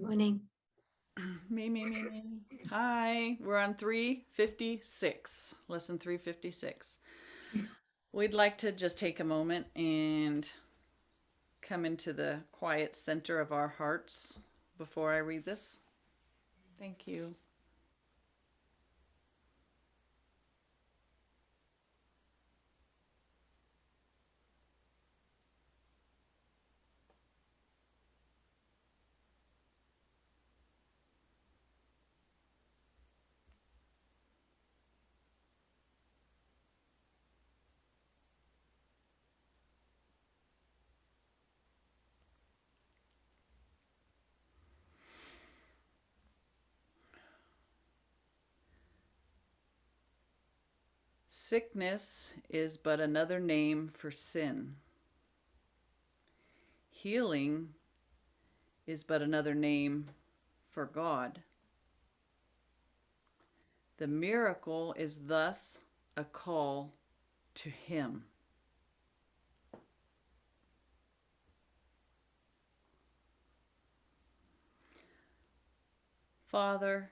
Morning. Me. Hi, we're on 356, lesson 356. We'd like to just take a moment and come into the quiet center of our hearts before I read this. Thank you. Sickness is but another name for sin. Healing is but another name for God. The miracle is thus a call to Him. Father,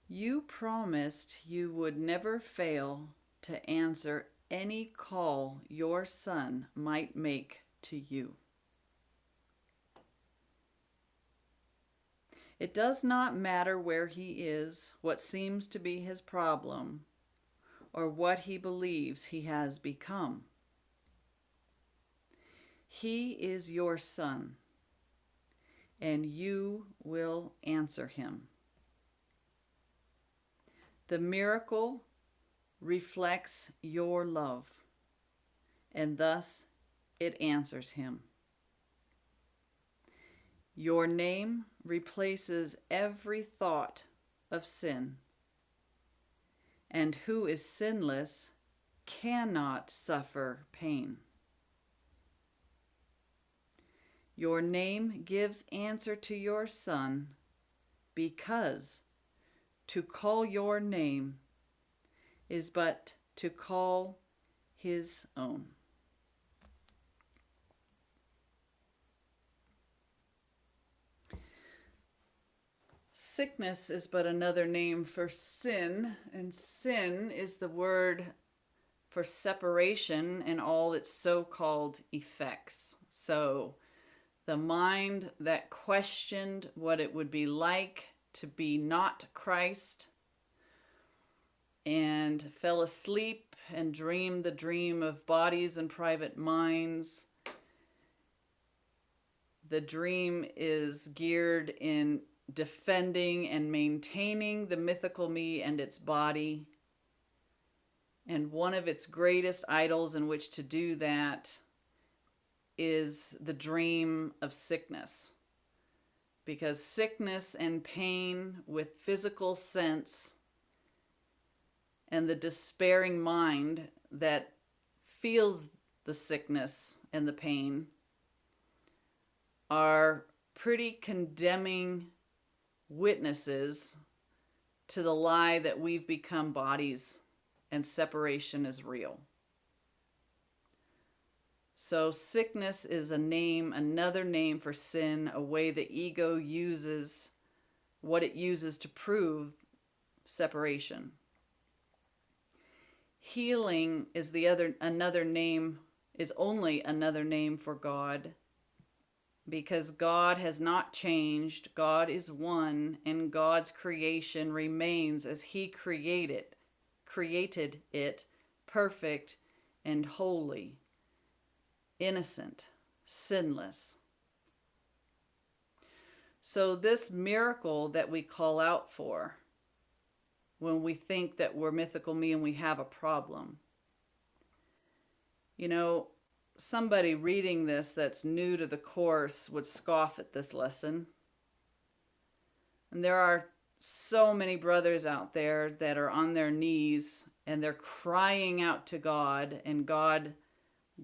you promised you would never fail to answer any call your Son might make to you. It does not matter where he is, what seems to be his problem, or what he believes he has become. He is your Son, and you will answer him. The miracle reflects your love, and thus it answers him. Your name replaces every thought of sin, and who is sinless cannot suffer pain. Your name gives answer to your Son, because to call your name is but to call his own. Sickness is but another name for sin, and sin is the word for separation and all its so-called effects. So the mind that questioned what it would be like to be not Christ and fell asleep and dreamed the dream of bodies and private minds. The dream is geared in defending and maintaining the mythical me and its body. And one of its greatest idols in which to do that is the dream of sickness. Because sickness and pain with physical sense and the despairing mind that feels the sickness and the pain are pretty condemning witnesses to the lie that we've become bodies and separation is real. So sickness is a name, another name for sin, a way the ego uses what it uses to prove separation. Healing is only another name for God, because God has not changed. God is one, and God's creation remains as he created it, perfect and holy, innocent, sinless. So this miracle that we call out for when we think that we're mythical me and we have a problem, somebody reading this that's new to the course would scoff at this lesson. And there are so many brothers out there that are on their knees and they're crying out to God, and God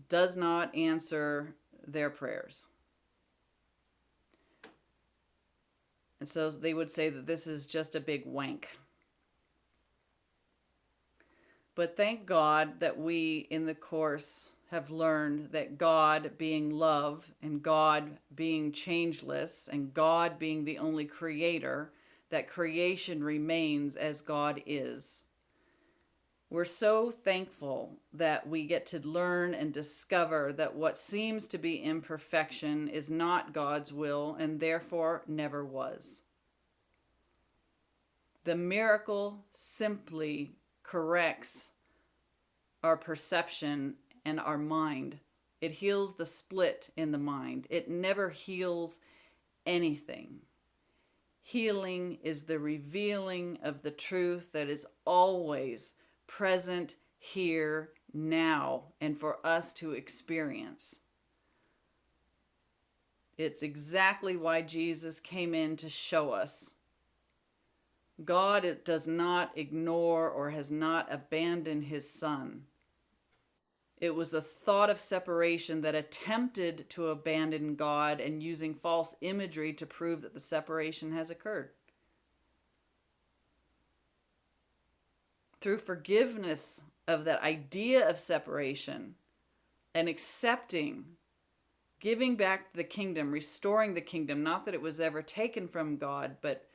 does not answer their prayers. And so they would say that this is just a big wank. But thank God that we in the course have learned that God being love and God being changeless and God being the only creator, that creation remains as God is. We're so thankful that we get to learn and discover that what seems to be imperfection is not God's will and therefore never was. The miracle simply corrects our perception and our mind. It heals the split in the mind. It never heals anything. Healing is the revealing of the truth that is always present here now and for us to experience. It's exactly why Jesus came in to show us. God does not ignore or has not abandoned his son. It was the thought of separation that attempted to abandon God and using false imagery to prove that the separation has occurred. Through forgiveness of that idea of separation and accepting, giving back the kingdom, restoring the kingdom, not that it was ever taken from God, but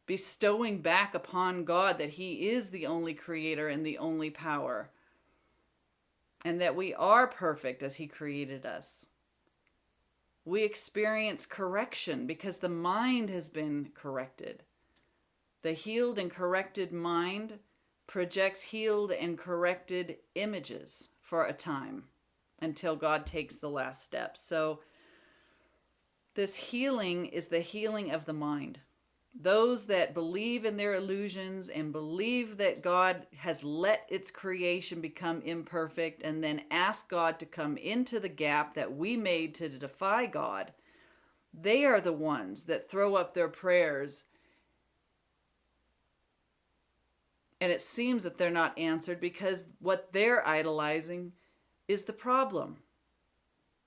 bestowing back upon God that he is the only creator and the only power, and that we are perfect as he created us. We experience correction because the mind has been corrected. The healed and corrected mind projects healed and corrected images for a time until God takes the last step. So this healing is the healing of the mind. Those that believe in their illusions and believe that God has let its creation become imperfect and then ask God to come into the gap that we made to defy God, they are the ones that throw up their prayers. And it seems that they're not answered because what they're idolizing is the problem.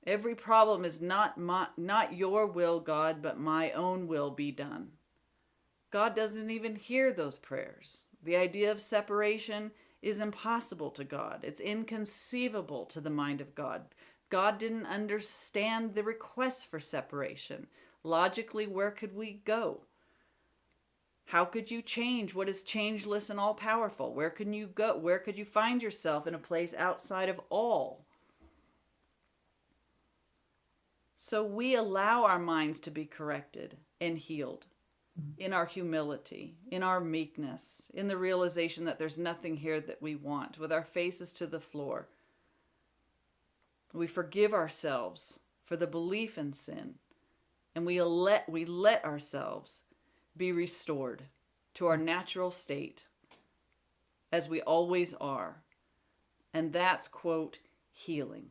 Every problem is not your will, God, but my own will be done. God doesn't even hear those prayers. The idea of separation is impossible to God. It's inconceivable to the mind of God. God didn't understand the request for separation. Logically, where could we go? How could you change what is changeless and all-powerful? Where can you go? Where could you find yourself in a place outside of all? So we allow our minds to be corrected and healed in our humility, in our meekness, in the realization that there's nothing here that we want, with our faces to the floor. We forgive ourselves for the belief in sin, and we let ourselves be restored to our natural state as we always are. And that's, quote, healing.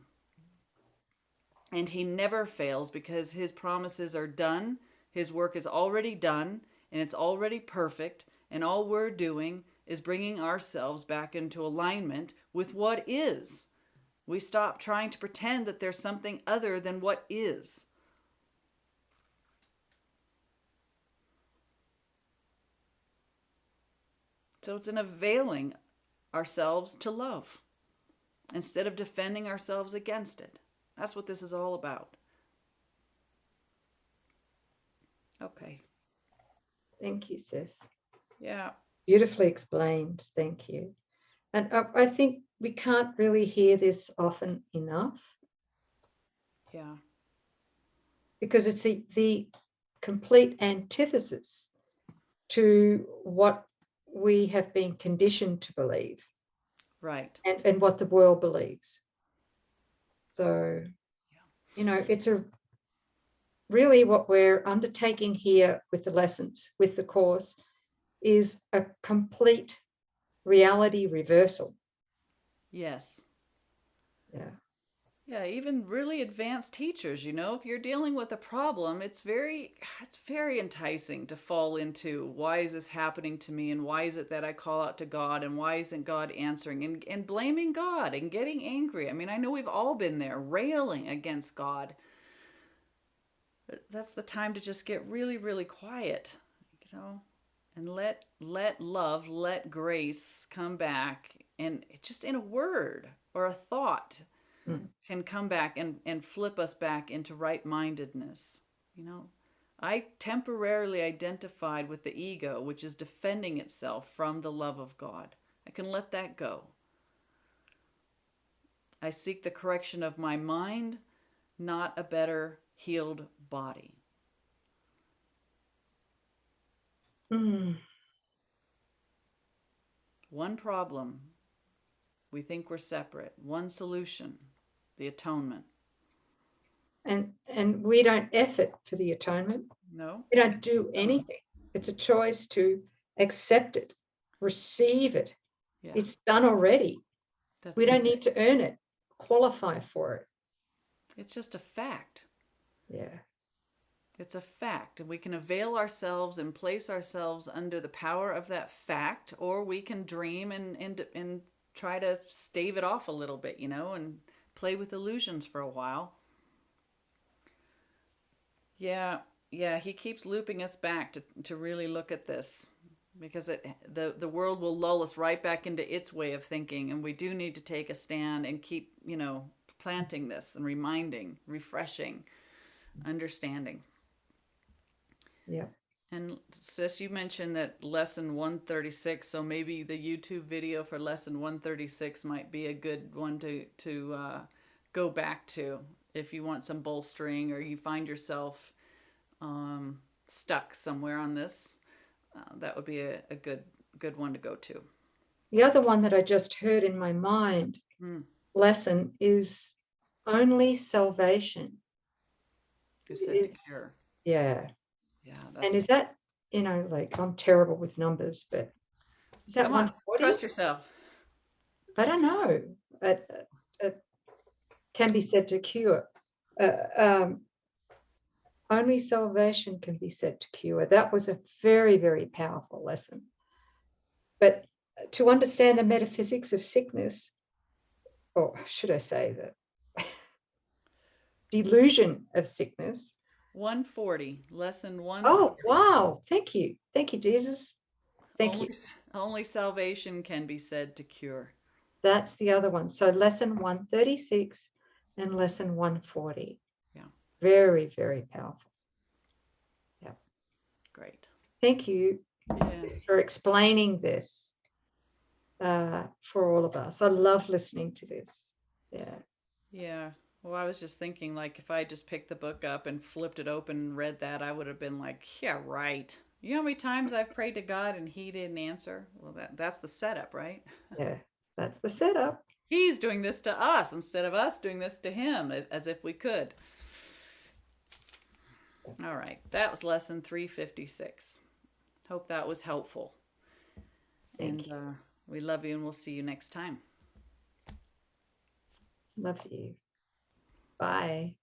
And he never fails because his promises are done. His work is already done and it's already perfect. And all we're doing is bringing ourselves back into alignment with what is. We stop trying to pretend that there's something other than what is. So it's an availing ourselves to love instead of defending ourselves against it. That's what this is all about. Okay. Thank you, sis. Yeah. Beautifully explained. Thank you. And I think we can't really hear this often enough. Yeah. Because it's the complete antithesis to what we have been conditioned to believe. Right. And what the world believes. So, it's really what we're undertaking here with the lessons, with the course, is a complete reality reversal. Yes. Yeah. Yeah, even really advanced teachers, if you're dealing with a problem, it's very enticing to fall into why is this happening to me and why is it that I call out to God and why isn't God answering and blaming God and getting angry. I mean, I know we've all been there, railing against God. But that's the time to just get really, really quiet, and let love, let grace come back and just in a word or a thought Mm. can come back and flip us back into right-mindedness. I temporarily identified with the ego, which is defending itself from the love of God. I can let that go. I seek the correction of my mind, not a better healed body. Mm. One problem, we think we're separate. One solution, the atonement. And we don't effort for the atonement. No? We don't do anything. It's a choice to accept it, receive it. Yeah. It's done already. That's We it. don't need to earn it, qualify for it. It's just a fact. Yeah. It's a fact, and we can avail ourselves and place ourselves under the power of that fact, or we can dream and try to stave it off a little bit, and play with illusions for a while. Yeah, he keeps looping us back to really look at this, because the world will lull us right back into its way of thinking, and we do need to take a stand and keep, planting this and reminding, refreshing, understanding. Yeah. And sis, you mentioned that lesson 136, so maybe the YouTube video for lesson 136 might be a good one to go back to if you want some bolstering, or you find yourself stuck somewhere on this. That would be a good one to go to. The other one that I just heard in my mind lesson is only salvation Is said to cure. Yeah. Yeah. And is that, like, I'm terrible with numbers, but is that 140? Trust yourself. I don't know. It can be said to cure. Only salvation can be said to cure. That was a very, very powerful lesson. But to understand the metaphysics of sickness, or should I say the delusion of sickness. 140, lesson 140. Oh, wow. Thank you, Jesus. Thank you. Only salvation can be said to cure. That's the other one. So lesson 136 and lesson 140. Yeah. Very, very powerful. Yeah. Great. Thank you for explaining this for all of us. I love listening to this. Yeah. Yeah. Well, I was just thinking, like, if I just picked the book up and flipped it open and read that, I would have been like, yeah, right. You know how many times I've prayed to God and he didn't answer? Well, that's the setup, right? Yeah, that's the setup. He's doing this to us instead of us doing this to him, as if we could. All right. That was lesson 356. Hope that was helpful. Thank you. We love you, and we'll see you next time. Love you. Bye.